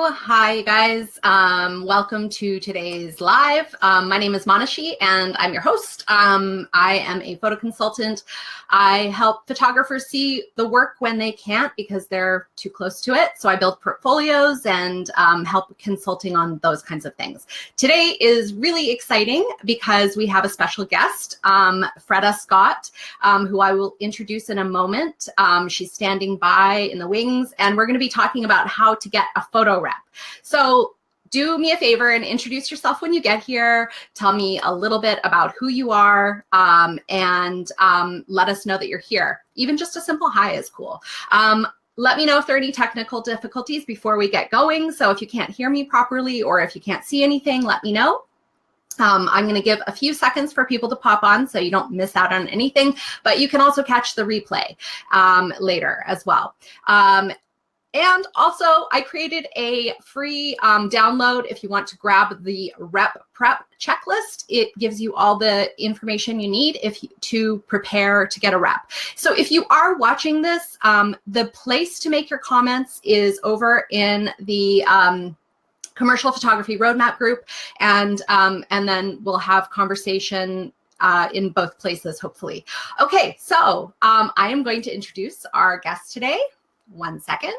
Hi, you guys. Welcome to today's live. My name is Monashee, and I'm your host. I am a photo consultant. I help photographers see the work when they can't because they're too close to it. So I build portfolios and help consulting on those kinds of things. Today is really exciting because we have a special guest, Freda Scott, who I will introduce in a moment. She's standing by in the wings, and we're going to be talking about how to get a photo rep. So do me a favor and introduce yourself when you get here. Tell me a little bit about who you are, and let us know that you're here. Even just a simple hi is cool. Let me know if there are any technical difficulties before we get going. So if you can't hear me properly or if you can't see anything, let me know. I'm going to give a few seconds for people to pop on so you don't miss out on anything, but you can also catch the replay later as well. And also, I created a free download if you want to grab the Rep Prep checklist. It gives you all the information you need to prepare to get a rep. So if you are watching this, the place to make your comments is over in the commercial photography roadmap group, and then we'll have conversation in both places, hopefully. Okay, so I am going to introduce our guest today. One second.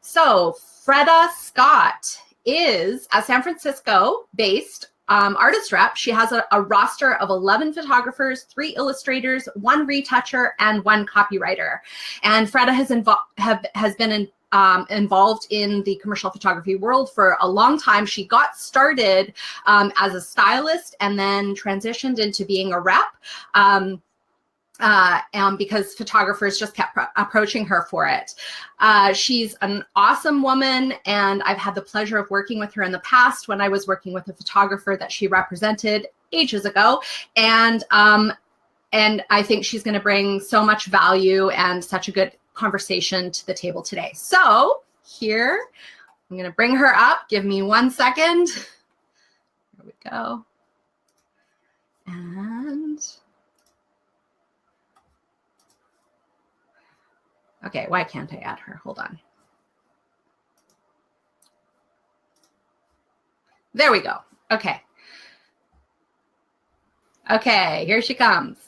So Freda Scott is a San Francisco-based artist rep. She has a roster of 11 photographers, 3 illustrators, 1 retoucher, and 1 copywriter. And Freda has been involved in the commercial photography world for a long time. She got started as a stylist and then transitioned into being a rep. Because photographers just kept approaching her for it. She's an awesome woman, and I've had the pleasure of working with her in the past when I was working with a photographer that she represented ages ago. And I think she's going to bring so much value and such a good conversation to the table today. So here, I'm going to bring her up. Give me 1 second. Here we go. And okay, why can't I add her? Hold on. There we go. Okay. Okay, here she comes.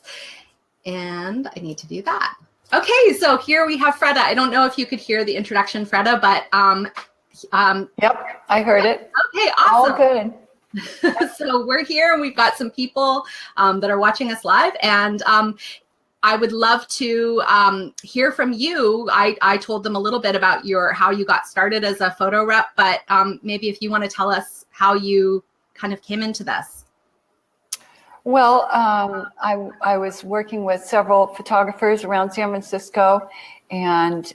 And I need to do that. Okay, so here we have Freda. I don't know if you could hear the introduction, Freda, but yep, I heard it. Okay, awesome. All good. So we're here, and we've got some people that are watching us live, and I would love to hear from you. I told them a little bit about how you got started as a photo rep, but maybe if you want to tell us how you kind of came into this. Well, I was working with several photographers around San Francisco, and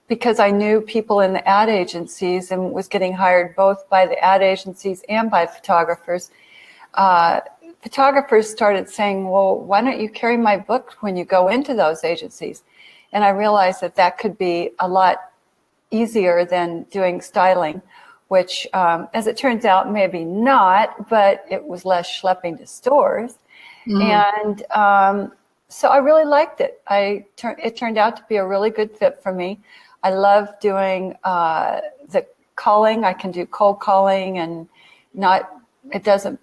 because I knew people in the ad agencies and was getting hired both by the ad agencies and by photographers, photographers started saying, well, why don't you carry my book when you go into those agencies? And I realized that could be a lot easier than doing styling, which, as it turns out, maybe not, but it was less schlepping to stores. Mm-hmm. And so I really liked it. It turned out to be a really good fit for me. I love doing the calling. I can do cold calling, and it doesn't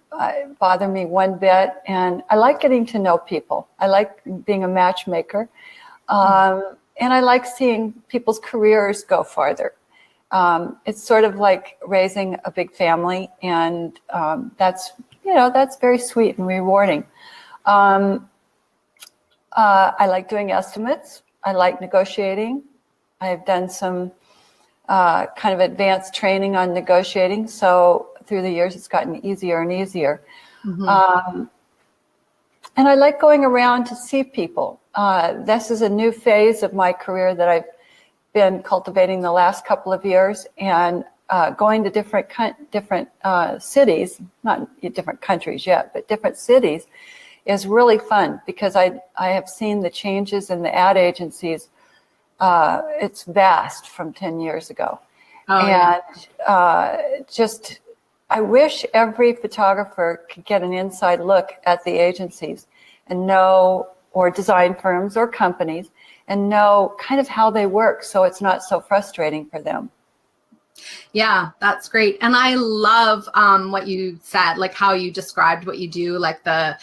bother me one bit. And I like getting to know people. I like being a matchmaker. And I like seeing people's careers go farther. It's sort of like raising a big family, and that's very sweet and rewarding. I like doing estimates. I like negotiating. I've done some kind of advanced training on negotiating, so through the years it's gotten easier and easier. Mm-hmm. And I like going around to see people. This is a new phase of my career that I've been cultivating the last couple of years, and going to different cities, not different countries yet, but different cities, is really fun because I have seen the changes in the ad agencies. It's vast from 10 years ago. Oh, and yeah. I wish every photographer could get an inside look at the agencies and know, or design firms or companies, and know kind of how they work so it's not so frustrating for them. Yeah, that's great. And I love what you said, like how you described what you do, like the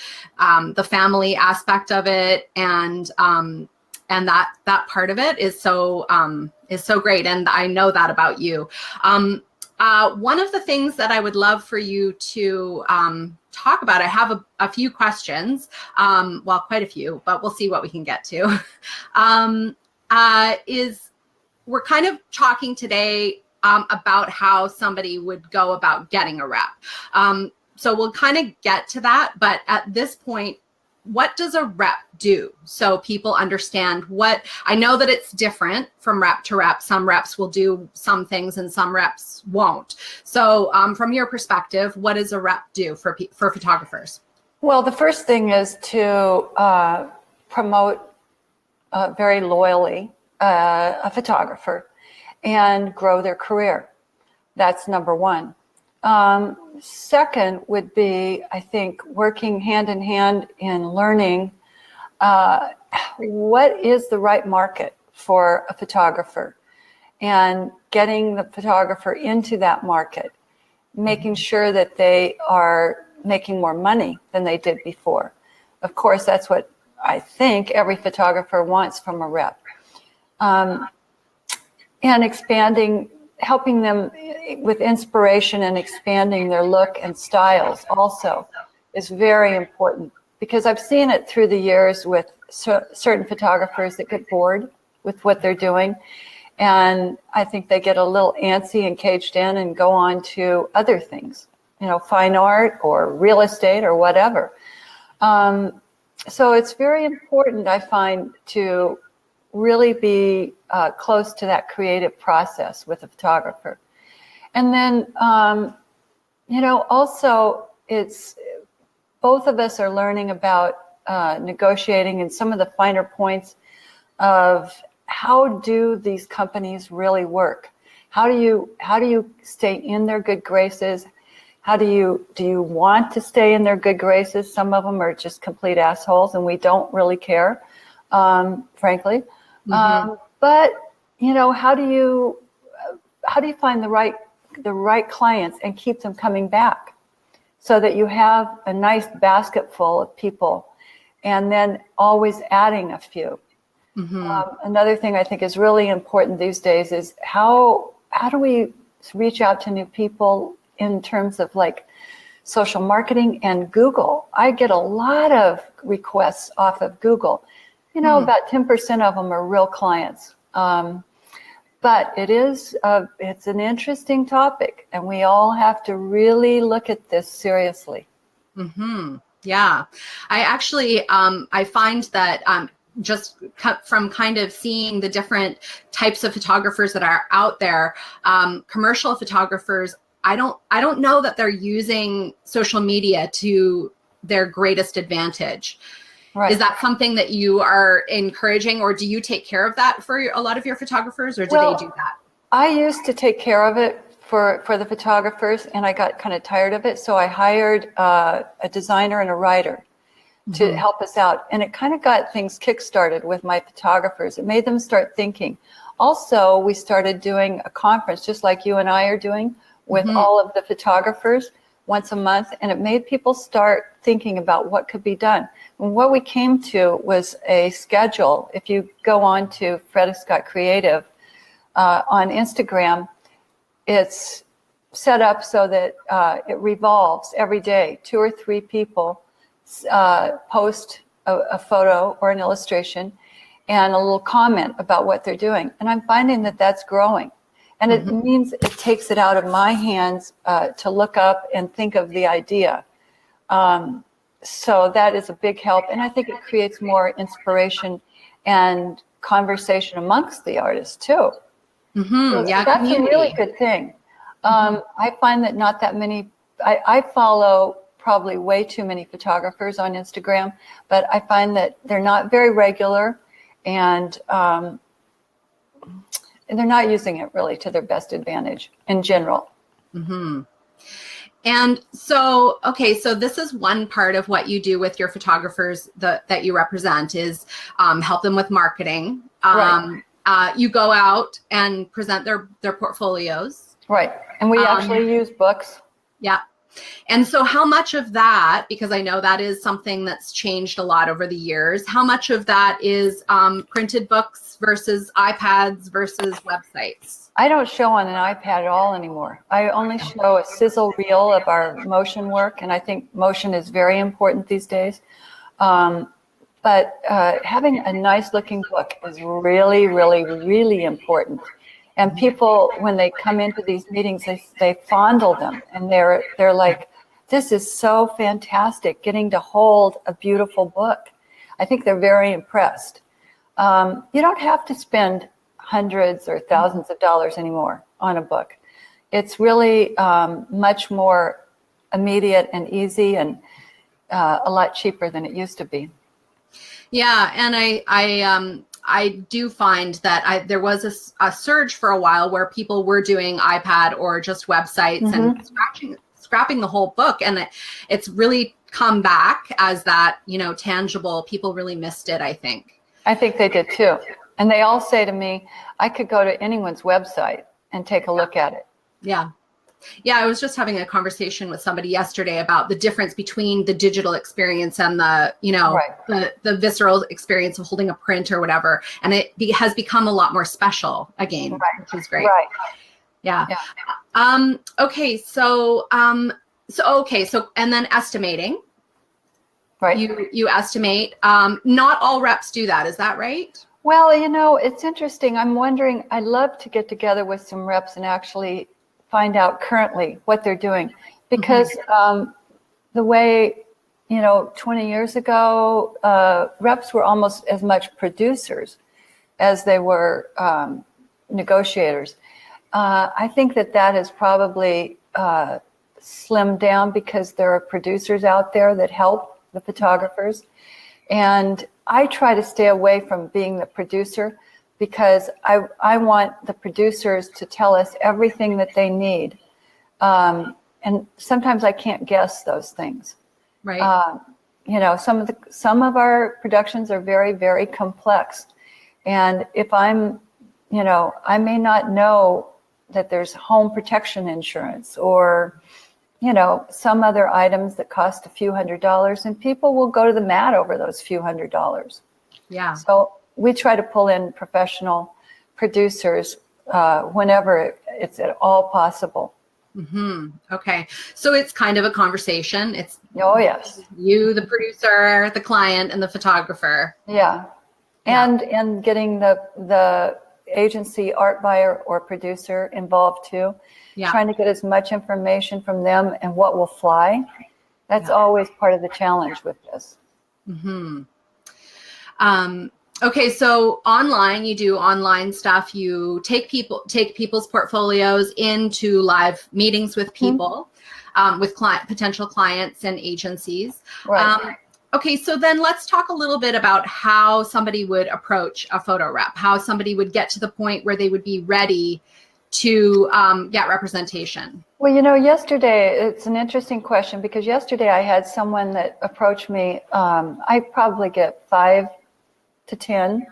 family aspect of it, and that part of it is so great. And I know that about you. One of the things that I would love for you to talk about, I have a few questions, well, quite a few, but we'll see what we can get to, is we're kind of talking today about how somebody would go about getting a rep. So we'll kind of get to that. But at this point, what does a rep do? So people understand what, I know that it's different from rep to rep. Some reps will do some things and some reps won't. So from your perspective, what does a rep do for photographers? Well, the first thing is to promote very loyally a photographer and grow their career. That's number one. Second would be, I think, working hand in hand in learning what is the right market for a photographer and getting the photographer into that market, making sure that they are making more money than they did before. Of course, that's what I think every photographer wants from a rep. And expanding, helping them with inspiration and expanding their look and styles also is very important, because I've seen it through the years with certain photographers that get bored with what they're doing. And I think they get a little antsy and caged in and go on to other things, fine art or real estate or whatever. So it's very important, I find, to really be close to that creative process with a photographer. And then, also it's, both of us are learning about negotiating and some of the finer points of how do these companies really work? How do you stay in their good graces? Do you want to stay in their good graces? Some of them are just complete assholes and we don't really care, frankly. Mm-hmm. But how do you find the right clients and keep them coming back so that you have a nice basket full of people and then always adding a few. Mm-hmm. Another thing I think is really important these days is how do we reach out to new people in terms of like social marketing and Google. I get a lot of requests off of Google. About 10% of them are real clients. But it's an interesting topic, and we all have to really look at this seriously. Mm-hmm. Yeah. I actually, I find that just from kind of seeing the different types of photographers that are out there, commercial photographers, I don't know that they're using social media to their greatest advantage. Right. Is that something that you are encouraging, or do you take care of that for a lot of your photographers, or do they do that? I used to take care of it for the photographers, and I got kind of tired of it. So I hired a designer and a writer to mm-hmm. help us out. And it kind of got things kickstarted with my photographers. It made them start thinking. Also, we started doing a conference, just like you and I are doing, with mm-hmm. all of the photographers once a month, and it made people start thinking about what could be done. And what we came to was a schedule. If you go on to Freda Scott Creative on Instagram, it's set up so that it revolves every day. 2 or 3 people post a photo or an illustration and a little comment about what they're doing. And I'm finding that that's growing. And it mm-hmm. means it takes it out of my hands to look up and think of the idea. So that is a big help. And I think it creates more inspiration and conversation amongst the artists too. Mm-hmm. So yeah, that's community. A really good thing. I find that not that many, I follow probably way too many photographers on Instagram, but I find that they're not very regular and they're not using it really to their best advantage in general. Mm-hmm. And so, okay, so this is one part of what you do with your photographers that you represent is help them with marketing. Right. You go out and present their portfolios. Right. And we actually use books. Yeah. And so how much of that, because I know that is something that's changed a lot over the years, how much of that is printed books versus iPads versus websites? I don't show on an iPad at all anymore. I only show a sizzle reel of our motion work, and I think motion is very important these days. But having a nice looking book is really, really, really important. And people, when they come into these meetings, they fondle them, and they're like, this is so fantastic, getting to hold a beautiful book. I think they're very impressed. You don't have to spend hundreds or thousands of dollars anymore on a book. It's really much more immediate and easy, and a lot cheaper than it used to be. Yeah, and I do find that there was a surge for a while where people were doing iPad or just websites and scrapping the whole book, and it's really come back as that, tangible. People really missed it, I think. I think they did too. And they all say to me, I could go to anyone's website and take a look at it. Yeah. Yeah, I was just having a conversation with somebody yesterday about the difference between the digital experience and the, the visceral experience of holding a print or whatever. And it has become a lot more special again, which is great. Right. Yeah. Okay. So, and then estimating. Right. You estimate. Not all reps do that. Is that right? Well, it's interesting. I'm wondering, I'd love to get together with some reps and actually find out currently what they're doing, because the way, 20 years ago, reps were almost as much producers as they were negotiators. I think that has probably slimmed down because there are producers out there that help the photographers. And I try to stay away from being the producer, because I want the producers to tell us everything that they need. And sometimes I can't guess those things. Right. Some of our productions are very, very complex. And if I may not know that there's home protection insurance or, some other items that cost a few $100s, and people will go to the mat over those few $100s. Yeah. So we try to pull in professional producers whenever it's at all possible. Okay. So it's kind of a conversation. It's yes, you, the producer, the client, and the photographer. Yeah. And getting the agency art buyer or producer involved too. Yeah. Trying to get as much information from them and what will fly. That's always part of the challenge with this. Okay, so online, you do online stuff. You take people's portfolios into live meetings with people, with potential clients and agencies. Right. Okay, so then let's talk a little bit about how somebody would approach a photo rep, how somebody would get to the point where they would be ready to get representation. Well, yesterday, it's an interesting question, because yesterday I had someone that approached me. I probably get 5 to 10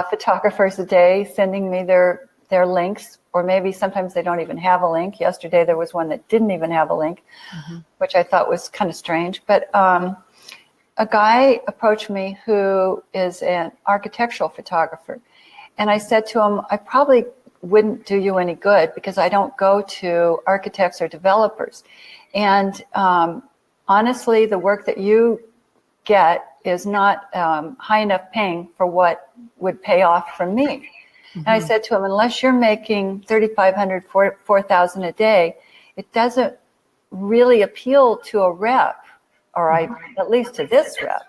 photographers a day sending me their links, or maybe sometimes they don't even have a link. Yesterday there was one that didn't even have a link, which I thought was kind of strange. But a guy approached me who is an architectural photographer, and I said to him, I probably wouldn't do you any good, because I don't go to architects or developers. And honestly, the work that you get is not high enough paying for what would pay off from me. And I said to him, unless you're making $3,500, $4,000 a day, it doesn't really appeal to a rep, or at least to this rep,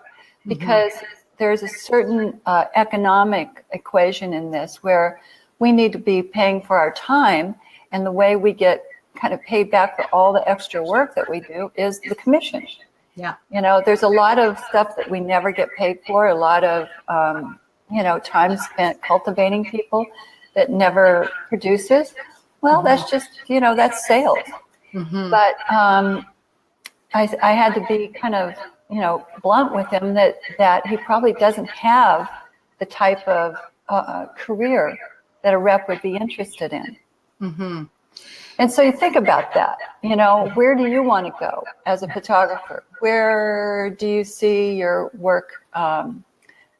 because there's a certain economic equation in this where we need to be paying for our time, and the way we get kind of paid back for all the extra work that we do is the commission. Yeah. There's a lot of stuff that we never get paid for, a lot of, time spent cultivating people that never produces. Well, that's just, that's sales. But I had to be kind of, blunt with him that he probably doesn't have the type of career that a rep would be interested in. And so you think about that, you know, where do you want to go as a photographer? Where do you see your work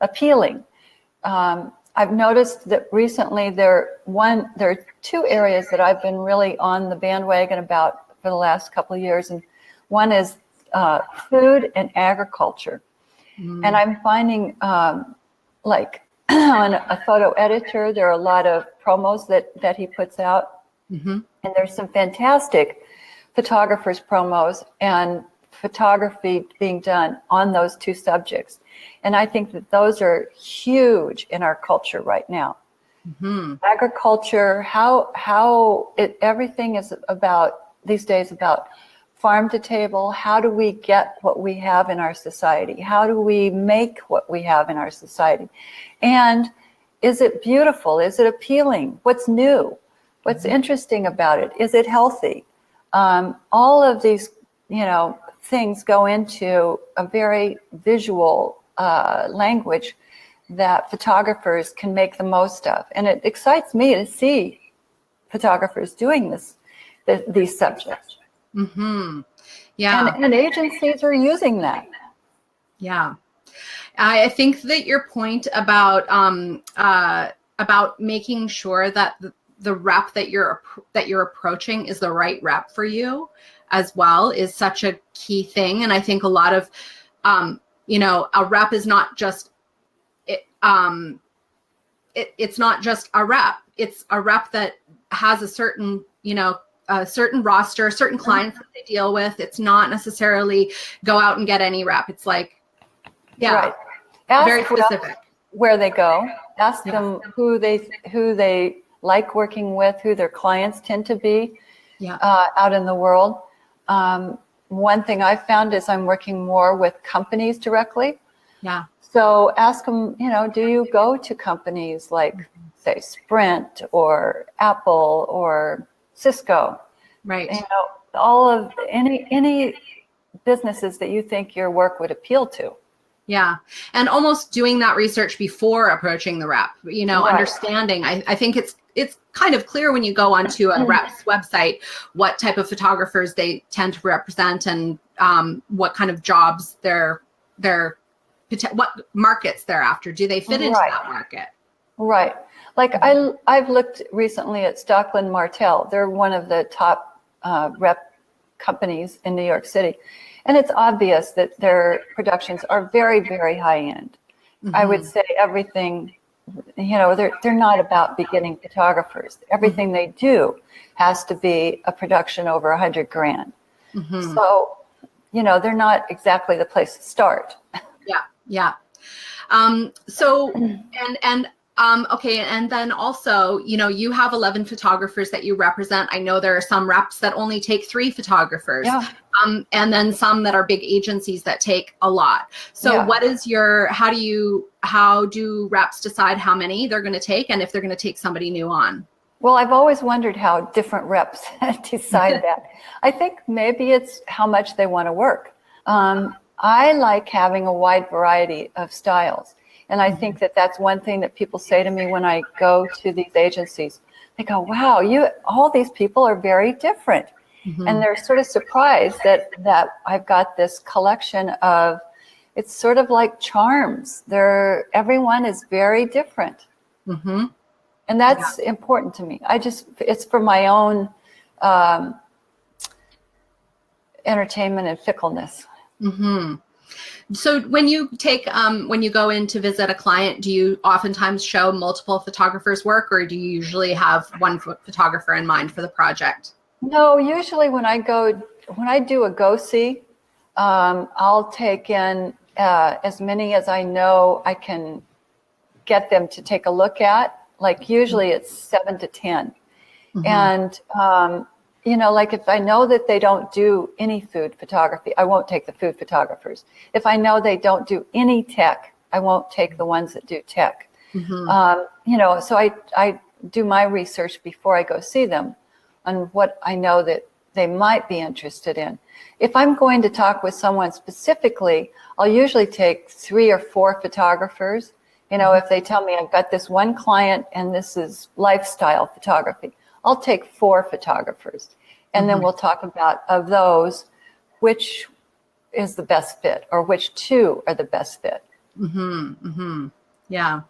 appealing? I've noticed that recently there are two areas that I've been really on the bandwagon about for the last couple of years, and one is food and agriculture. And I'm finding like on a photo editor, there are a lot of promos that he puts out. And there's some fantastic photographers promos and photography being done on those two subjects. And I think that those are huge in our culture right now. Agriculture, everything is about these days about farm to table. How do we get what we have in our society? How do we make what we have in our society? And is it beautiful? Is it appealing? What's new? What's interesting about it? Is it healthy? All of these, you know, things go into a very visual language that photographers can make the most of. And it excites me to see photographers doing these subjects. Yeah. And agencies are using that. Yeah. I think that your point about making sure that the rep that you're approaching is the right rep for you as well is such a key thing. And I think a lot of, you know, a rep is not just, it's not just a rep. It's a rep that has a certain, you know, a certain roster, certain clients that they deal with. It's not necessarily go out and get any rep. It's like, Right. Very specific. Where they go. Ask them who they like working with, who their clients tend to be out in the world. One thing I've found is I'm working more with companies directly. Yeah. So ask them, you know, do you go to companies like, say, Sprint or Apple or Cisco? Right. You know, all of any businesses that you think your work would appeal to. Yeah. And almost doing that research before approaching the rep, you know, understanding. I think it's kind of clear when you go onto a rep's website, what type of photographers they tend to represent and what kind of jobs what markets they're after. Do they fit into that market? Right. Like I've looked recently at Stockland Martell. They're one of the top rep companies in New York City. And it's obvious that their productions are very, very high end. I would say everything, you know, they're not about beginning photographers. Everything they do has to be a production over $100,000. So, you know, they're not exactly the place to start. Yeah. Okay. And then also, you know, you have 11 photographers that you represent. I know there are some reps that only take 3 photographers. And then some that are big agencies that take a lot. So what is how do reps decide how many they're going to take and if they're going to take somebody new on? Well, I've always wondered how different reps decide that. I think maybe it's how much they want to work. I like having a wide variety of styles. And I think that that's one thing that people say to me when I go to these agencies. They go, wow, all these people are very different. And they're sort of surprised that I've got this collection of, it's sort of like charms. Everyone is very different. And that's important to me. It's for my own entertainment and fickleness. So when you go in to visit a client, do you oftentimes show multiple photographers' work, or do you usually have one photographer in mind for the project? No, usually when I do a go-see, I'll take in as many as I know I can get them to take a look at. Like usually it's 7 to 10. And, you know, like if I know that they don't do any food photography, I won't take the food photographers. If I know they don't do any tech, I won't take the ones that do tech. You know, so I do my research before I go see them on what I know that they might be interested in. If I'm going to talk with someone specifically, I'll usually take 3 or 4 photographers. You know, if they tell me I've got this one client and this is lifestyle photography, I'll take 4 photographers, and then we'll talk about, of those, which is the best fit, or which 2 are the best fit. Yeah.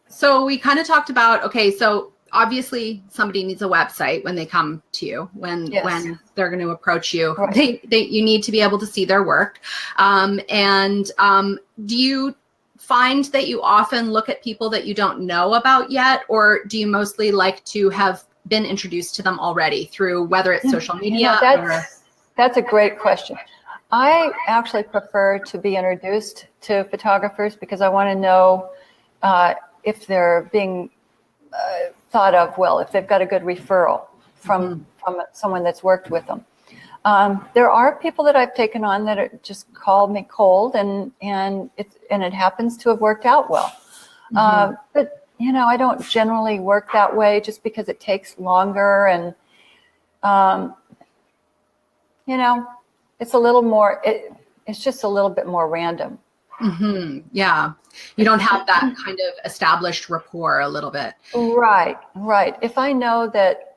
So we kind of talked about, okay, so obviously somebody needs a website when they come to you, when they're going to approach you. Right. You need to be able to see their work. Do you find that you often look at people that you don't know about yet, or do you mostly like to have been introduced to them already through, whether it's social media? That's a great question. I actually prefer to be introduced to photographers because I want to know if they're being thought of well, if they've got a good referral from someone that's worked with them. There are people that I've taken on that are just called me cold, and it happens to have worked out well. But I don't generally work that way just because it takes longer, and it's a little more. It's just a little bit more random. Yeah, you don't have that kind of established rapport a little bit. Right. If I know that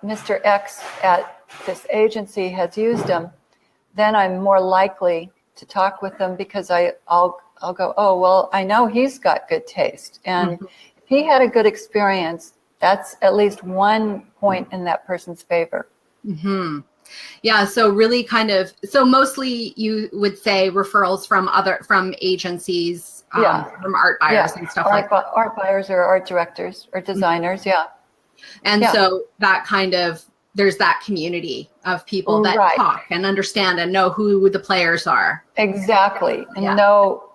Mr. X at this agency has used them, then I'm more likely to talk with them because I'll go, oh, well, I know he's got good taste. And if he had a good experience, that's at least one point in that person's favor. Yeah. So really so mostly you would say referrals from agencies, from art buyers and stuff like that. Art buyers or art directors or designers. And so that there's that community of people that talk and understand and know who the players are. Exactly. And know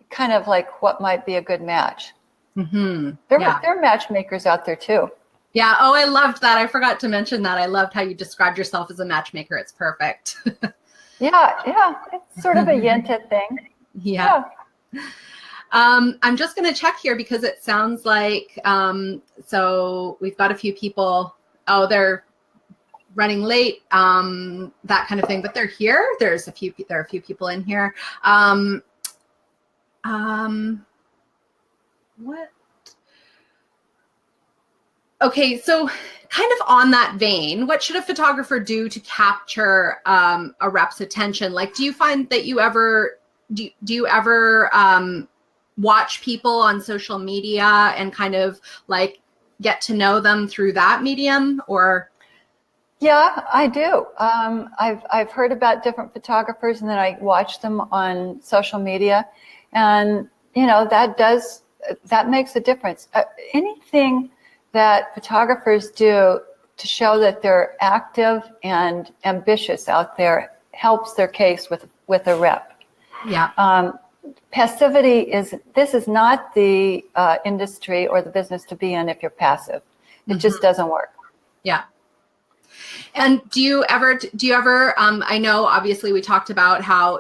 kind of like what might be a good match. There are matchmakers out there too. Yeah. Oh, I loved that. I forgot to mention that. I loved how you described yourself as a matchmaker. It's perfect. Yeah. It's sort of a Yenta thing. Yeah. I'm just going to check here because it sounds like, so we've got a few people. Oh, they're running late, that kind of thing, but they're here. There are a few people in here. What? Okay, so kind of on that vein, what should a photographer do to capture a rep's attention? Like, do you find that you ever watch people on social media and kind of like get to know them through that medium, or? Yeah, I do. I've heard about different photographers, and then I watch them on social media, and that makes a difference. Anything that photographers do to show that they're active and ambitious out there helps their case with a rep. Yeah. Passivity this is not the industry or the business to be in if you're passive. It just doesn't work. Yeah. And do you ever, I know obviously we talked about how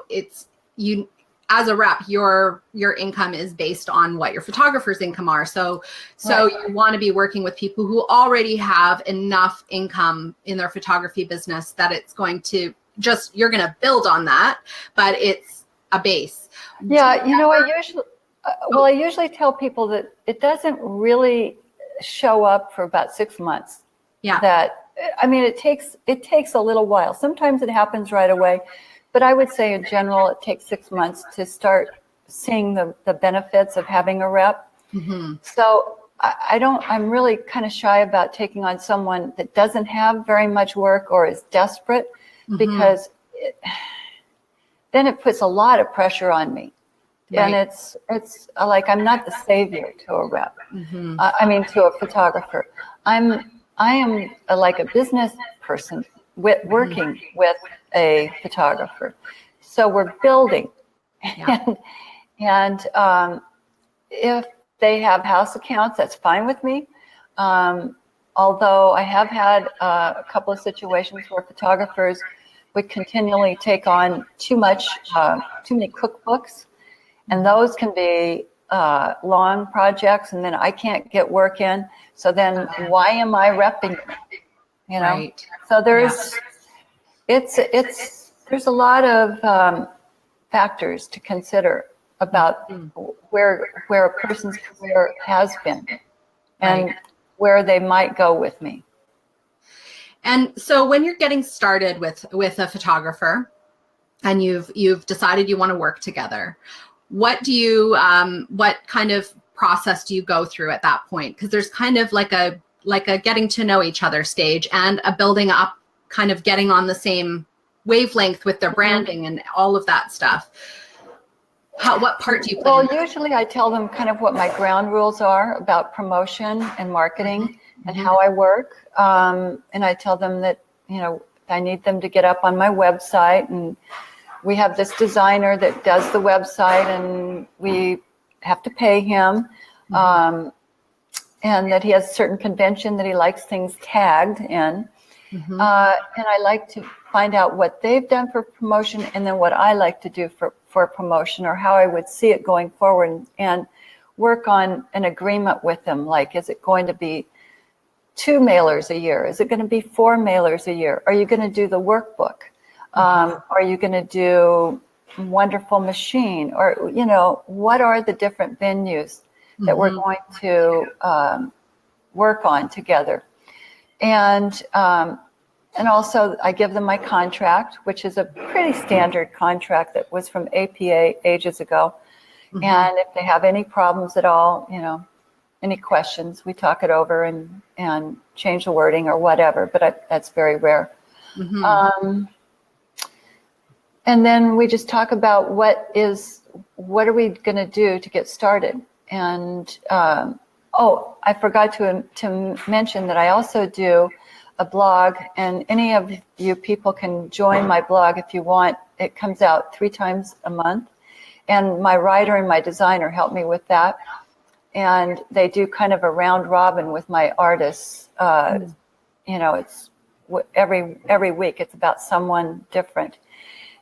you, as a rep, your income is based on what your photographer's income are. So you want to be working with people who already have enough income in their photography business that it's going to you're going to build on that, but it's a base. Yeah. I usually tell people that it doesn't really show up for about 6 months. Yeah. It takes a little while. Sometimes it happens right away. But I would say in general, it takes 6 months to start seeing the benefits of having a rep. So I'm really kind of shy about taking on someone that doesn't have very much work or is desperate, because then it puts a lot of pressure on me. Right. And it's like, I'm not the savior to a rep. To a photographer. I am like a business person working with a photographer. So we're building. Yeah. and if they have house accounts, that's fine with me. Although I have had a couple of situations where photographers would continually take on too many cookbooks, and those can be long projects, and then I can't get work in. So then why am I repping? Right. So there's there's a lot of factors to consider about where a person's career has been and where they might go with me. And so when you're getting started with a photographer and you've decided you want to work together, what kind of process do you go through at that point? Because there's kind of like a getting to know each other stage and a building up, kind of getting on the same wavelength with their branding and all of that stuff. What part do you play? Well, usually I tell them kind of what my ground rules are about promotion and marketing and how I work. And I tell them that, I need them to get up on my website, and we have this designer that does the website, and we have to pay him. And that he has a certain convention that he likes things tagged in. And I like to find out what they've done for promotion and then what I like to do for promotion, or how I would see it going forward, and work on an agreement with them. Like, is it going to be 2 mailers a year? Is it going to be 4 mailers a year? Are you going to do the workbook? Are you going to do Wonderful Machine? Or, what are the different venues that we're going to work on together? And also I give them my contract, which is a pretty standard contract that was from APA ages ago. And if they have any problems at all, any questions, we talk it over and change the wording or whatever, but that's very rare. And then we just talk about what are we going to do to get started. And I forgot to mention that I also do a blog, and any of you people can join my blog if you want. It comes out 3 times a month, and my writer and my designer help me with that. And they do kind of a round robin with my artists. It's every week it's about someone different,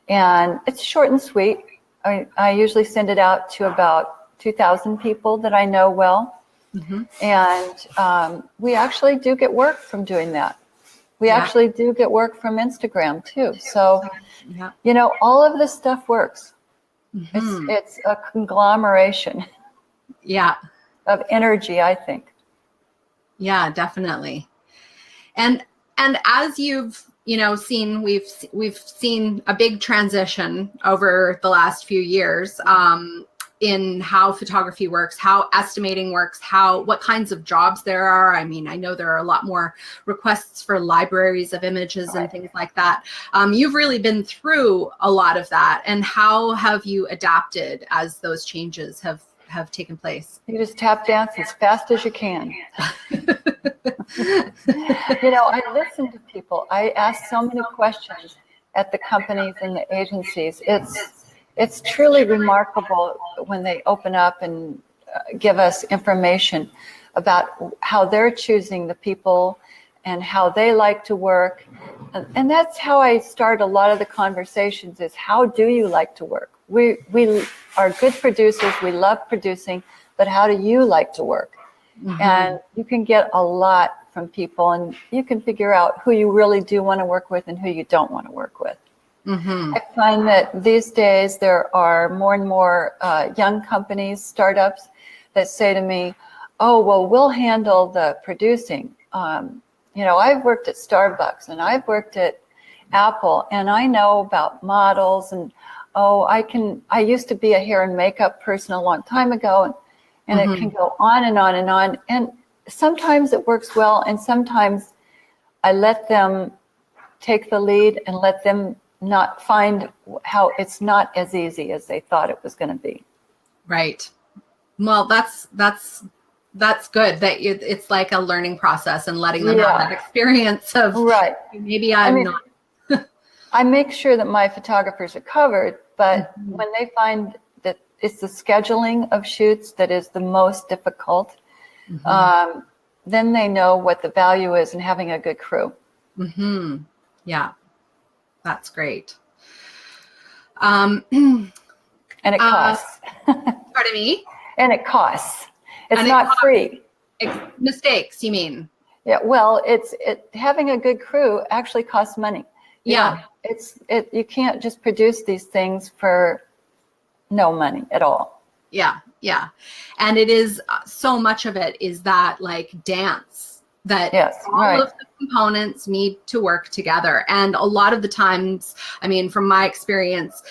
and it's short and sweet. I usually send it out to about 2,000 people that I know well. And we actually do get work from doing that. We actually do get work from Instagram too. So, all of this stuff works. It's a conglomeration of energy, I think. Yeah, definitely. And as you've seen, we've seen a big transition over the last few years in how photography works, how estimating works, what kinds of jobs there are. I mean, I know there are a lot more requests for libraries of images and things like that. You've really been through a lot of that. And how have you adapted as those changes have taken place? You just tap dance as fast as you can. I listen to people. I ask so many questions at the companies and the agencies. It's truly remarkable when they open up and give us information about how they're choosing the people and how they like to work. And that's how I start a lot of the conversations, is how do you like to work? We are good producers. We love producing, but how do you like to work? And you can get a lot from people, and you can figure out who you really do want to work with and who you don't want to work with. I find that these days there are more and more young companies, startups, that say to me, oh, well, we'll handle the producing. I've worked at Starbucks and I've worked at Apple, and I know about models, and I used to be a hair and makeup person a long time ago, and it can go on and on and on. And sometimes it works well, and sometimes I let them take the lead and let them not find how it's not as easy as they thought it was going to be. Right. Well, that's good that it's like a learning process, and letting them have that experience of maybe I'm not. I make sure that my photographers are covered, but when they find that it's the scheduling of shoots that is the most difficult, then they know what the value is in having a good crew. Yeah. That's great. And it costs. Pardon me? And it costs. It's not free. Mistakes, you mean? Yeah, well, having a good crew actually costs money. You can't just produce these things for, no money at all. Yeah. Yeah. And it is so much of it is that like dance that all of the components need to work together. And a lot of the times, I mean, from my experience,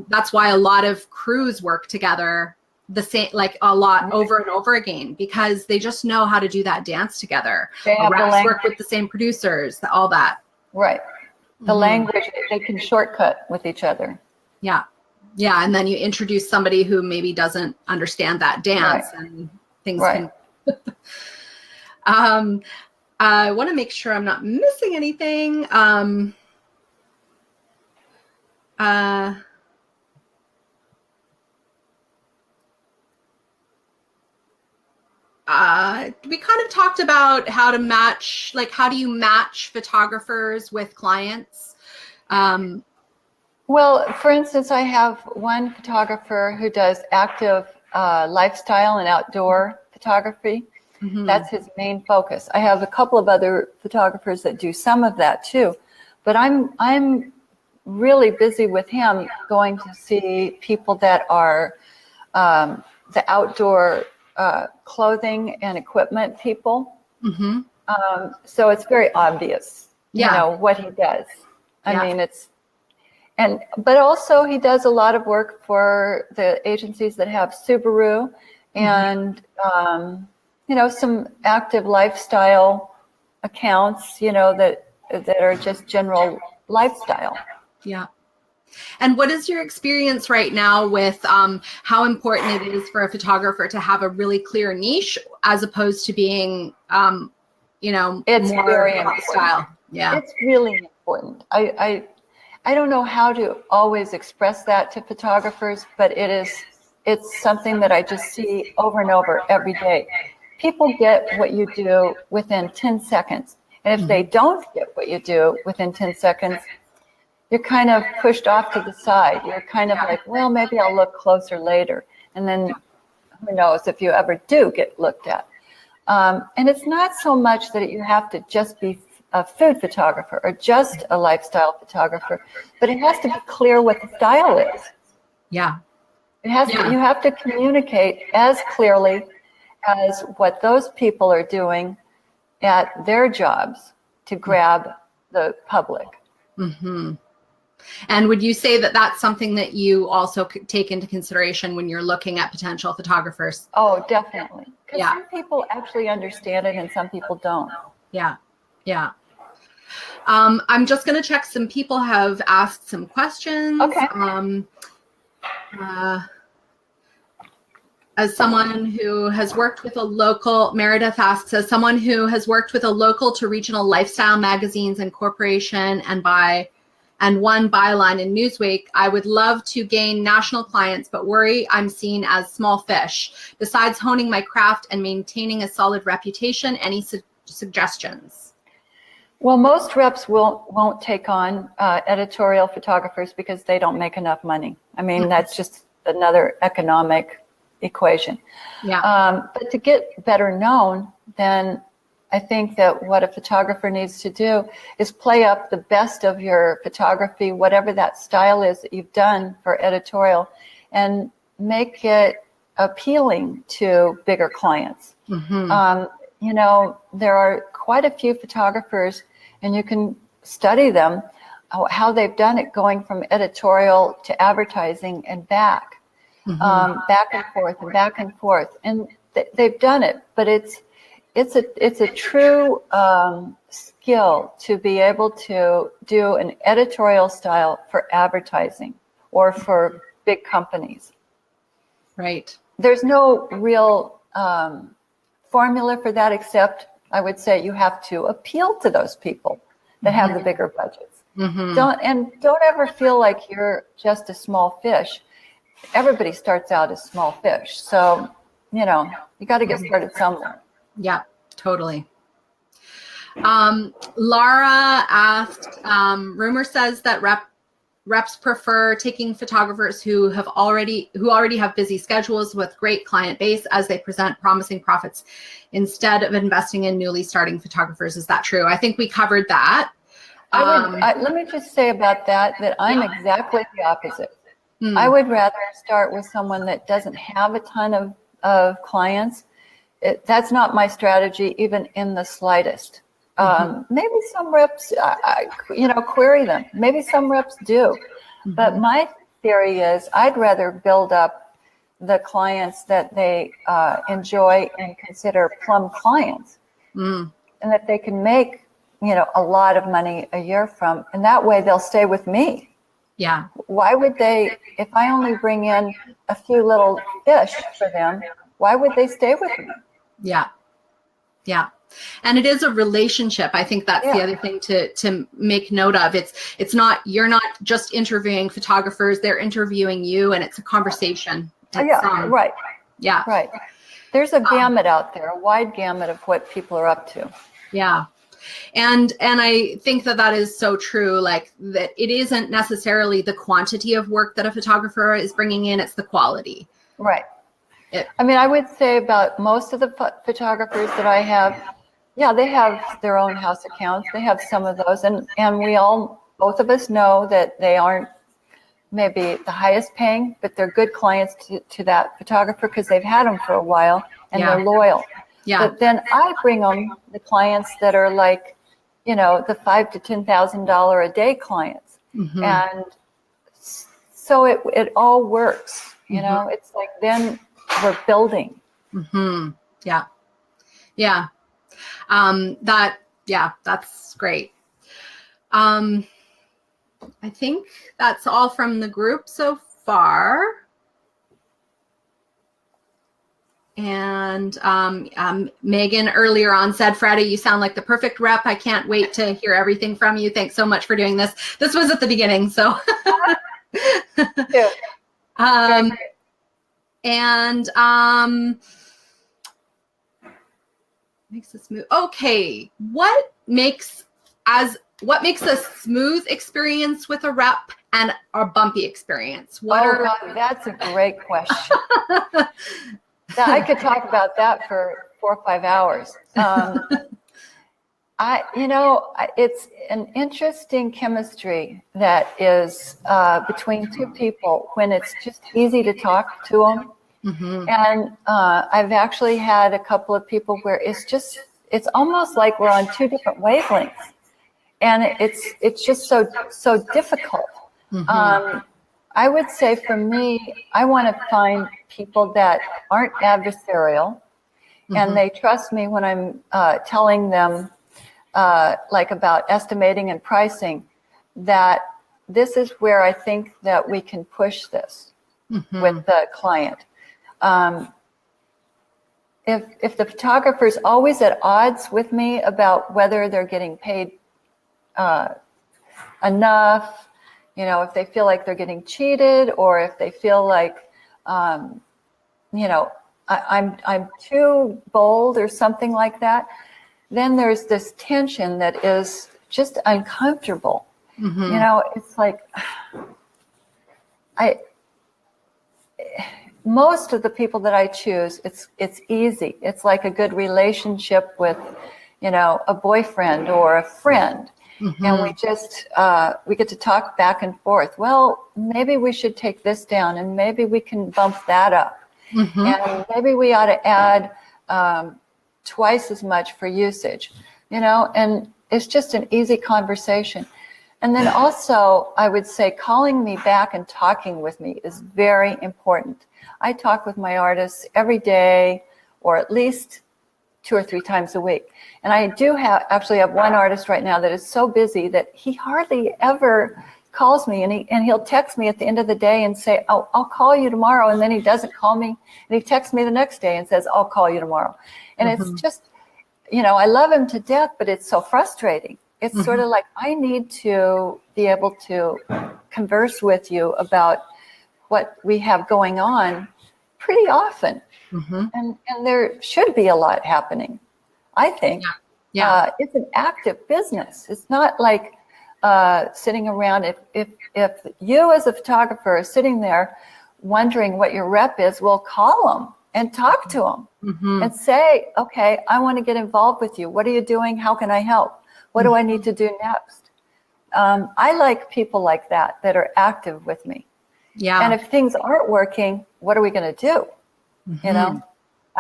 that's why a lot of crews work together the same, like a lot over and over again, because they just know how to do that dance together. Reps work with the same producers, all that. Right. The language, they can shortcut with each other. Yeah. Yeah. And then you introduce somebody who maybe doesn't understand that dance and things can. I want to make sure I'm not missing anything. We kind of talked about how to match, like how do you match photographers with clients? Well, for instance, I have one photographer who does active lifestyle and outdoor photography. That's his main focus. I have a couple of other photographers that do some of that too, but I'm really busy with him going to see people that are the outdoor clothing and equipment people. So it's very obvious, you know, what he does. I mean, but also he does a lot of work for the agencies that have Subaru and, you know, some active lifestyle accounts, you know, that are just general lifestyle. Yeah. And what is your experience right now with how important it is for a photographer to have a really clear niche as opposed to being, you know, it's more very important. style? Yeah. It's really important. I don't know how to always express that to photographers, but it's something that I just see over and over every day. People get what you do within 10 seconds. And if they don't get what you do within 10 seconds, you're kind of pushed off to the side. You're kind of like, well, maybe I'll look closer later. And then who knows if you ever do get looked at. And it's not so much that you have to just be a food photographer or just a lifestyle photographer, but it has to be clear what the style is. Yeah. It has to, you have to communicate as clearly as what those people are doing at their jobs to grab the public. And would you say that that's something that you also take into consideration when you're looking at potential photographers? Oh, definitely. Because some people actually understand it and some people don't. Yeah. Yeah. I'm just going to check. Some people have asked some questions. Okay. As someone who has worked with a local, Meredith asks, as someone who has worked with a local to regional lifestyle magazines and corporation and one byline in Newsweek, I would love to gain national clients, but worry I'm seen as small fish. Besides honing my craft and maintaining a solid reputation, any suggestions? Well, most reps won't take on editorial photographers because they don't make enough money. I mean, that's just another economic equation. But to get better known, then I think that what a photographer needs to do is play up the best of your photography, whatever that style is that you've done for editorial, and make it appealing to bigger clients. You know, there are quite a few photographers, and you can study them, how they've done it going from editorial to advertising and back and forth and back and forth. And they've done it, but it's a true skill to be able to do an editorial style for advertising or for big companies. Right. There's no real formula for that, except I would say you have to appeal to those people that have the bigger budgets. Don't ever feel like you're just a small fish. Everybody starts out as small fish. So, you know, you got to get started somewhere. Yeah, totally. Laura asked, rumor says that reps prefer taking photographers who already have busy schedules with great client base as they present promising profits instead of investing in newly starting photographers. Is that true? I think we covered that. Let me just say about that I'm exactly the opposite. I would rather start with someone that doesn't have a ton of clients. That's not my strategy, even in the slightest. Maybe some reps, query them. Maybe some reps do. But my theory is I'd rather build up the clients that they enjoy and consider plum clients, and that they can make, a lot of money a year from. And that way they'll stay with me. Yeah. Why would they, if I only bring in a few little fish for them, why would they stay with me? Yeah. Yeah. And it is a relationship. I think that's the other thing to make note of. It's not, you're not just interviewing photographers, they're interviewing you, and it's a conversation. Right. Yeah. Right. There's a gamut out there, a wide gamut of what people are up to. Yeah. And I think that is so true, like that it isn't necessarily the quantity of work that a photographer is bringing in, it's the quality. Right. I would say about most of the photographers that I have, they have their own house accounts. They have some of those. And both of us know that they aren't maybe the highest paying, but they're good clients to that photographer because they've had them for a while and they're loyal. Yeah. But then I bring them the clients that are like, the $5,000 to $10,000 a day clients. And so it all works, it's like then we're building. Yeah. Yeah. That's great. I think that's all from the group so far. And Megan earlier on said, Freda, you sound like the perfect rep. I can't wait to hear everything from you. Thanks so much for doing this. This was at the beginning, so. Makes a smooth. Okay, what makes a smooth experience with a rep and a bumpy experience? God, that's a great question. I could talk about that for 4 or 5 hours. It's an interesting chemistry that is between two people when it's just easy to talk to them. And I've actually had a couple of people where it's almost like we're on two different wavelengths, and it's just so difficult. I would say for me, I want to find people that aren't adversarial, and they trust me when I'm telling them, like about estimating and pricing, that this is where I think that we can push this with the client. If the photographer's always at odds with me about whether they're getting paid enough, if they feel like they're getting cheated, or if they feel like, I'm too bold or something like that, then there's this tension that is just uncomfortable. It's like, most of the people that I choose, it's easy. It's like a good relationship with, a boyfriend or a friend. And we just, we get to talk back and forth. Well, maybe we should take this down, and maybe we can bump that up. And maybe we ought to add twice as much for usage, and it's just an easy conversation. And then also, I would say calling me back and talking with me is very important. I talk with my artists every day, or at least 2 or 3 times a week. And I do actually have one artist right now that is so busy that he hardly ever calls me, and he'll text me at the end of the day and say, "Oh, I'll call you tomorrow," and then he doesn't call me, and he texts me the next day and says, "I'll call you tomorrow." And it's just, I love him to death, but it's so frustrating. It's sort of like, I need to be able to converse with you about what we have going on pretty often. And there should be a lot happening, I think. It's an active business. It's not like sitting around. If you as a photographer are sitting there wondering what your rep is, well, call them and talk to them and say, okay, I want to get involved with you. What are you doing? How can I help? What do I need to do next? I like people like that are active with me. Yeah. And if things aren't working, what are we going to do? Mm-hmm. You know,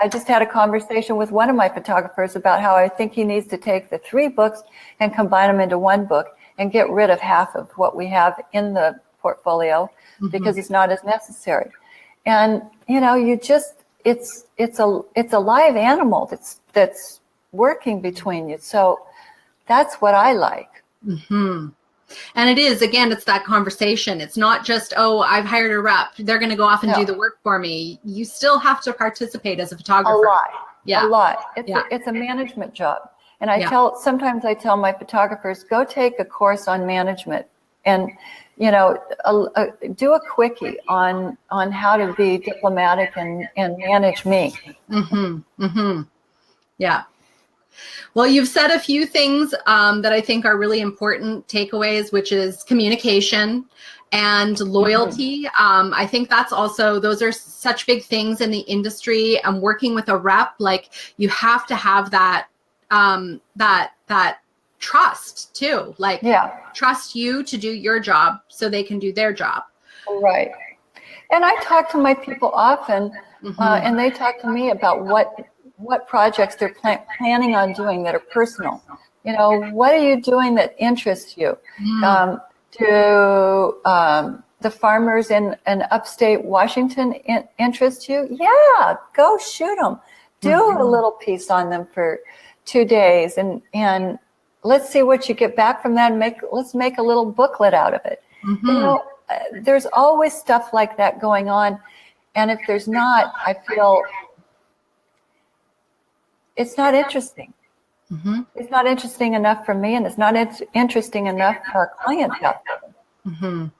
I just had a conversation with one of my photographers about how I think he needs to take the 3 books and combine them into one book and get rid of half of what we have in the portfolio because it's not as necessary. And, you know, you just, it's a live animal that's working between you. So that's what I like. Mm-hmm. And it is, again, it's that conversation. It's not just, oh, I've hired a rep, they're going to go off and do the work for me. You still have to participate as a photographer. A lot. It's a management job. And sometimes I tell my photographers, go take a course on management and, you know, do a quickie on how to be diplomatic and manage me. Yeah. Well, you've said a few things that I think are really important takeaways, which is communication and loyalty. I think that's also, those are such big things in the industry. And working with a rep, like you have to have that, that trust too, like trust you to do your job so they can do their job. Right. And I talk to my people often, and they talk to me about what projects they're planning on doing that are personal. You know, what are you doing that interests you? Do the farmers in upstate Washington interest you? Yeah, go shoot them. Do a little piece on them for 2 days, and let's see what you get back from that. And let's make a little booklet out of it. You know, there's always stuff like that going on, and if there's not, I feel it's not interesting. It's not interesting enough for me, and it's not interesting enough for our clients out there.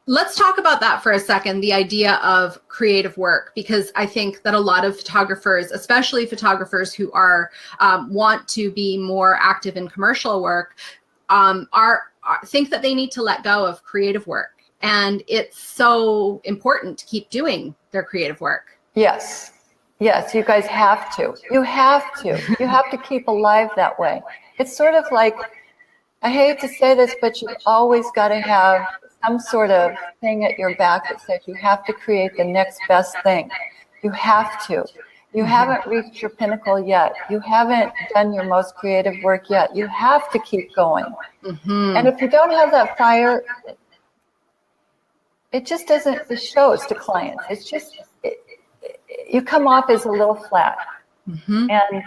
Let's talk about that for a second, the idea of creative work, because I think that a lot of photographers, especially photographers who are want to be more active in commercial work, think that they need to let go of creative work. And it's so important to keep doing their creative work. Yes, you guys have to. You have to keep alive that way. It's sort of like, I hate to say this, but you've always got to have some sort of thing at your back that says you have to create the next best thing. You have to. You haven't reached your pinnacle yet. You haven't done your most creative work yet. You have to keep going. And if you don't have that fire, it just doesn't, it shows to clients. It's just, you come off as a little flat. And,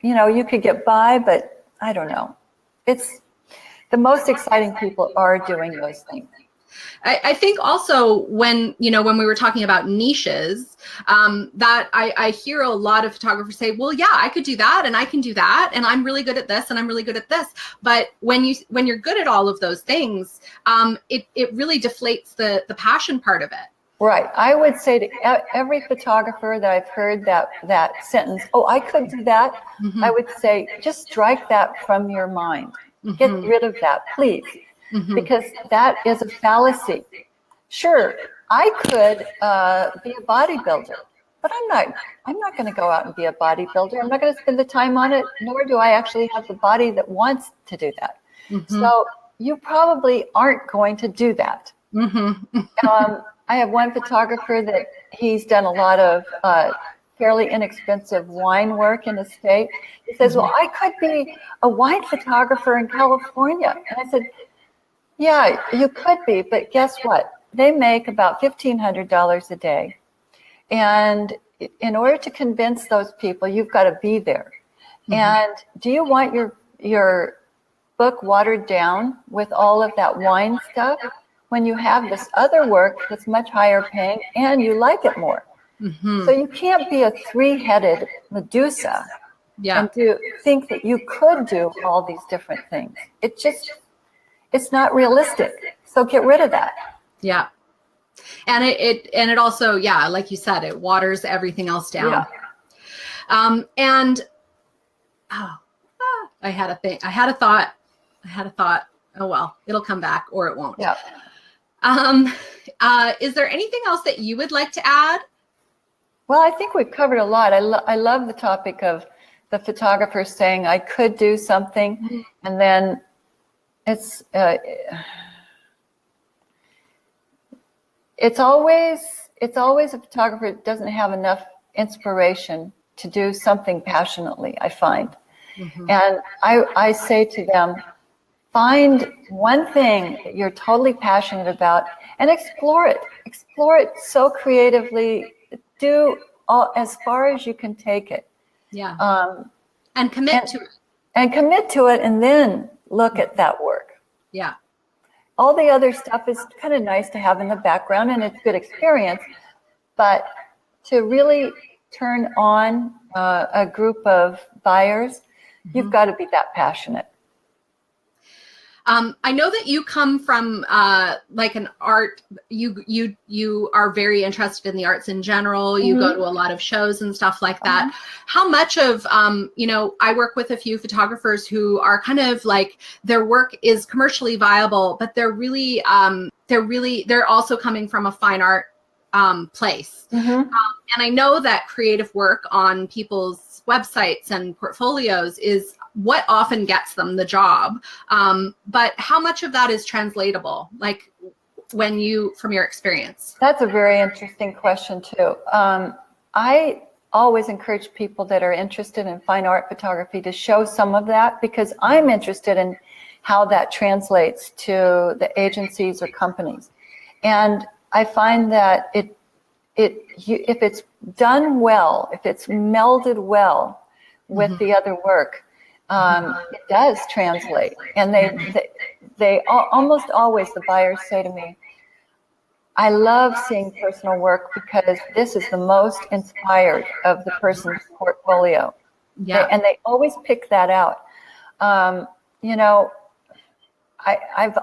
you know, you could get by, but I don't know. It's the most exciting people are doing those things. I think also when we were talking about niches, that I hear a lot of photographers say, well, yeah, I could do that and I can do that. And I'm really good at this and I'm really good at this. But when you're good at all of those things, it really deflates the passion part of it. Right. I would say to every photographer that I've heard that sentence, oh, I could do that. I would say, just strike that from your mind. Get rid of that, please. Because that is a fallacy. Sure, I could be a bodybuilder, but I'm not going to go out and be a bodybuilder. I'm not going to spend the time on it, nor do I actually have the body that wants to do that. So you probably aren't going to do that. I have one photographer that he's done a lot of fairly inexpensive wine work in the state. He says, well, I could be a wine photographer in California. And I said, yeah, you could be, but guess what? They make about $1,500 a day. And in order to convince those people, you've got to be there. And do you want your book watered down with all of that wine stuff when you have this other work that's much higher paying and you like it more? So you can't be a three-headed Medusa and think that you could do all these different things. It's not realistic. So get rid of that. Yeah. And it also, like you said, it waters everything else down. And I had a thought. Oh, well, it'll come back or it won't. Yeah. Is there anything else that you would like to add? Well, I think we've covered a lot. I love the topic of the photographer saying, I could do something. And then it's, it's always a photographer that doesn't have enough inspiration to do something passionately, I find. Mm-hmm. And I say to them, find one thing that you're totally passionate about and explore it. Explore it so creatively. Do all as far as you can take it. Yeah. And commit to it. And commit to it, and then look at that work. Yeah. All the other stuff is kind of nice to have in the background, and it's good experience. But to really turn on a group of buyers, you've got to be that passionate. I know that you come from like an art. You are very interested in the arts in general. You go to a lot of shows and stuff like that. How much of I work with a few photographers who are kind of like their work is commercially viable, but they're also coming from a fine art place. And I know that creative work on people's websites and portfolios is what often gets them the job. But how much of that is translatable? Like from your experience? That's a very interesting question too. I always encourage people that are interested in fine art photography to show some of that, because I'm interested in how that translates to the agencies or companies. And I find that if it's done well, if it's melded well with the other work, it does translate. And they almost always, the buyers say to me, I love seeing personal work because this is the most inspired of the person's portfolio. Yeah. And they always pick that out. I've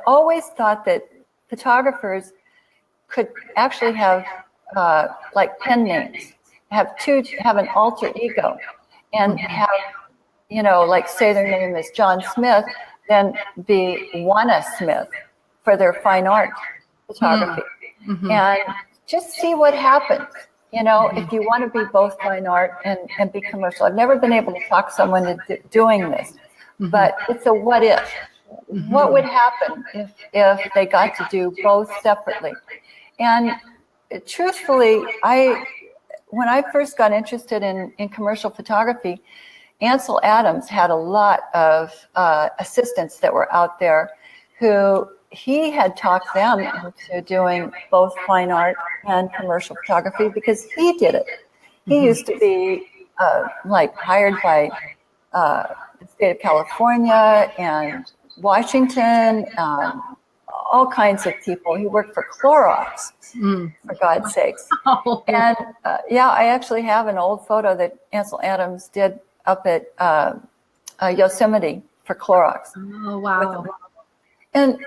always thought that photographers could actually have like pen names, have an alter ego, and have, like say their name is John Smith, then be Juana Smith for their fine art photography. And just see what happens. If you want to be both fine art and be commercial. I've never been able to talk someone into doing this, but it's a what if. What would happen if they got to do both separately? And truthfully, when I first got interested in commercial photography, Ansel Adams had a lot of assistants that were out there who he had talked them into doing both fine art and commercial photography because he did it. He used to be hired by the state of California and Washington, all kinds of people. He worked for Clorox, for God's sakes. And I actually have an old photo that Ansel Adams did up at Yosemite for Clorox. Oh, wow. And,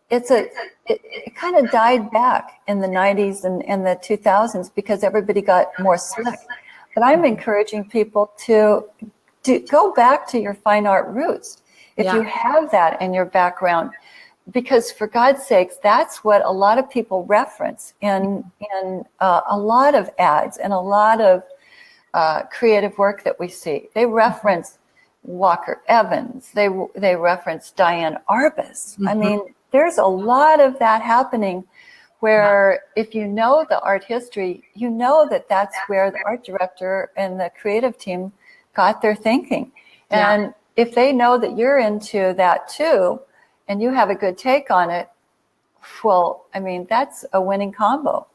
it kind of died back in the 90s and the 2000s because everybody got more slick. But I'm encouraging people to go back to your fine art roots if you have that in your background, because for God's sakes, that's what a lot of people reference in a lot of ads and a lot of creative work that we see. They reference Walker Evans. They reference Diane Arbus. I mean, there's a lot of that happening where if you know the art history, you know that that's where the art director and the creative team got their thinking. And if they know that you're into that too, and you have a good take on it, well, I mean, that's a winning combo.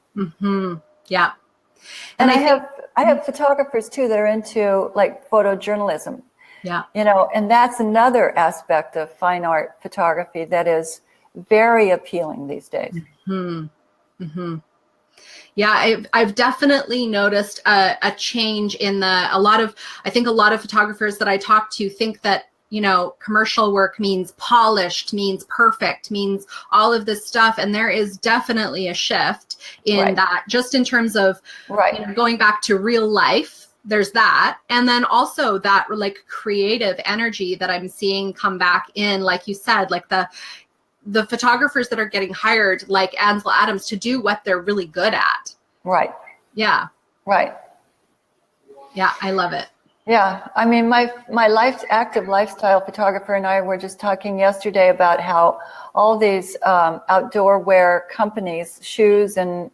Yeah. And I have photographers too that are into like photojournalism. Yeah. And that's another aspect of fine art photography that is very appealing these days. Yeah, I've definitely noticed a change in I think a lot of photographers that I talk to think that, commercial work means polished, means perfect, means all of this stuff. And there is definitely a shift in that, just in terms of going back to real life. There's that. And then also that like creative energy that I'm seeing come back in, like you said, like the photographers that are getting hired, like Ansel Adams, to do what they're really good at. Right. Yeah. Right. Yeah, I love it. Yeah, I mean, my active lifestyle photographer and I were just talking yesterday about how all these outdoor wear companies, shoes and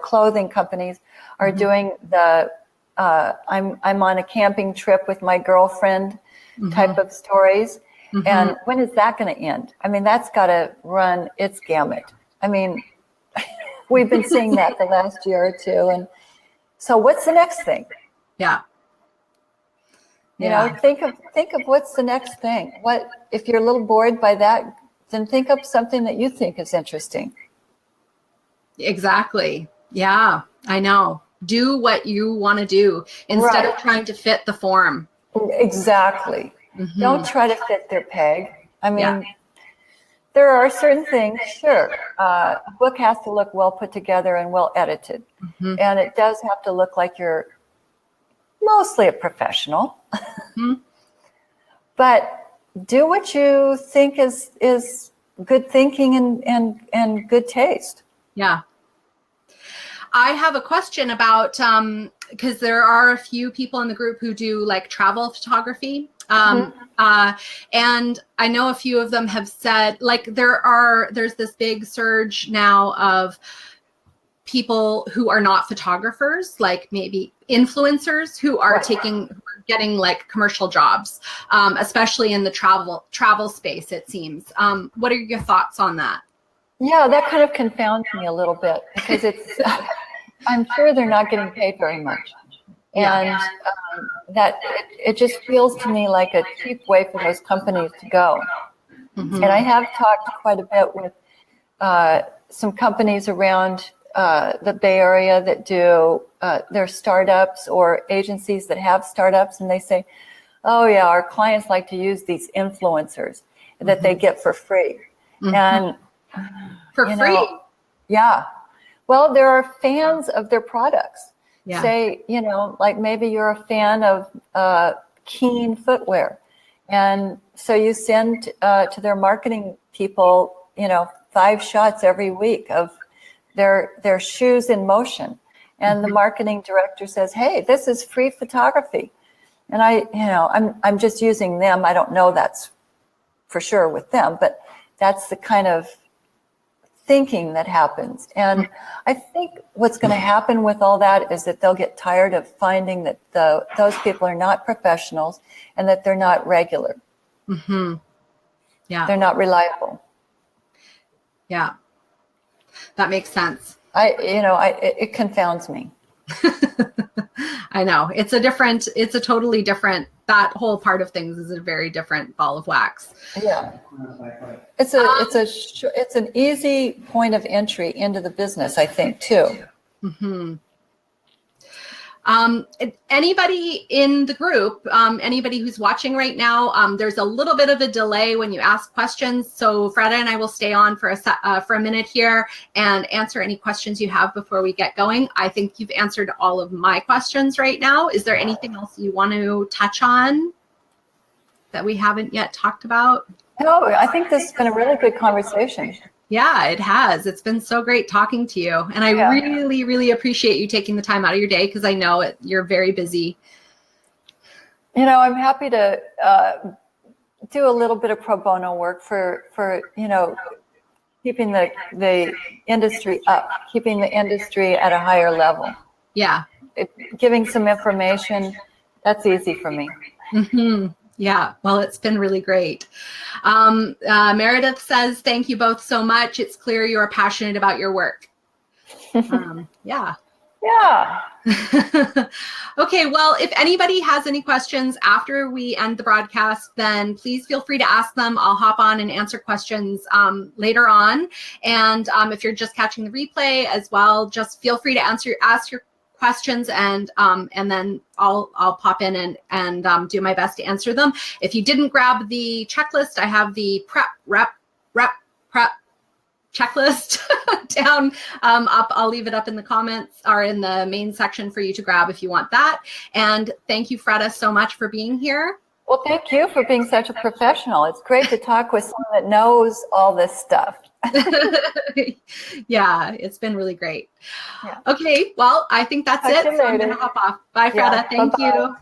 clothing companies are doing the I'm on a camping trip with my girlfriend type of stories. And when is that going to end? I mean, that's got to run its gamut. I mean, we've been seeing that the last year or two, and so what's the next thing? Yeah. You know, think of what's the next thing. What if you're a little bored by that, then think of something that you think is interesting. Exactly. Yeah, I know. Do what you want to do instead of trying to fit the form. Exactly. Don't try to fit their peg. I mean, there are certain things, sure. A book has to look well put together and well edited. And it does have to look like you're mostly a professional. But do what you think is good thinking and good taste. Yeah. I have a question about, because there are a few people in the group who do like travel photography. And I know a few of them have said, like, there's this big surge now of people who are not photographers, like maybe influencers who are getting like commercial jobs, especially in the travel space, it seems. What are your thoughts on that? Yeah, that kind of confounds me a little bit because I'm sure they're not getting paid very much. And that it just feels to me like a cheap way for those companies to go. And I have talked quite a bit with some companies around the Bay Area that do their startups or agencies that have startups, and they say, oh yeah, our clients like to use these influencers that they get for free. And for free? Yeah. Well, there are fans of their products. Yeah. Say, like maybe you're a fan of Keen footwear. And so you send to their marketing people, 5 shots every week of their shoes in motion. And the marketing director says, hey, this is free photography. And I'm just using them. I don't know that's for sure with them, but that's the kind of thinking that happens. And I think what's going to happen with all that is that they'll get tired of finding that those people are not professionals and that they're not regular. Yeah. They're not reliable. Yeah. That makes sense. It confounds me. I know. It's a totally different, that whole part of things is a very different ball of wax. Yeah. It's an easy point of entry into the business, I think, too. Anybody in the group, anybody who's watching right now, there's a little bit of a delay when you ask questions. So Freda and I will stay on for a minute here and answer any questions you have before we get going. I think you've answered all of my questions right now. Is there anything else you want to touch on that we haven't yet talked about? No, I think this has been a really good conversation. Yeah, it has. It's been so great talking to you. And I really, really appreciate you taking the time out of your day because I know you're very busy. I'm happy to do a little bit of pro bono work for keeping the industry up, keeping the industry at a higher level. Yeah. Giving some information, that's easy for me. Yeah, well, it's been really great. Meredith says, thank you both so much. It's clear you're passionate about your work. Yeah. Okay, well, if anybody has any questions after we end the broadcast, then please feel free to ask them. I'll hop on and answer questions later on. And if you're just catching the replay as well, just feel free to ask your questions and then I'll pop in and do my best to answer them. If you didn't grab the checklist, I have the prep checklist down up. I'll leave it up in the comments or in the main section for you to grab if you want that. And thank you, Freda, so much for being here. Well, thank you for being such a professional. It's great to talk with someone that knows all this stuff. Yeah, it's been really great. Yeah. Okay, well, I think that's Talk it. to you So I'm later. going to hop off. Bye, Yeah, Freda. Thank bye-bye. you.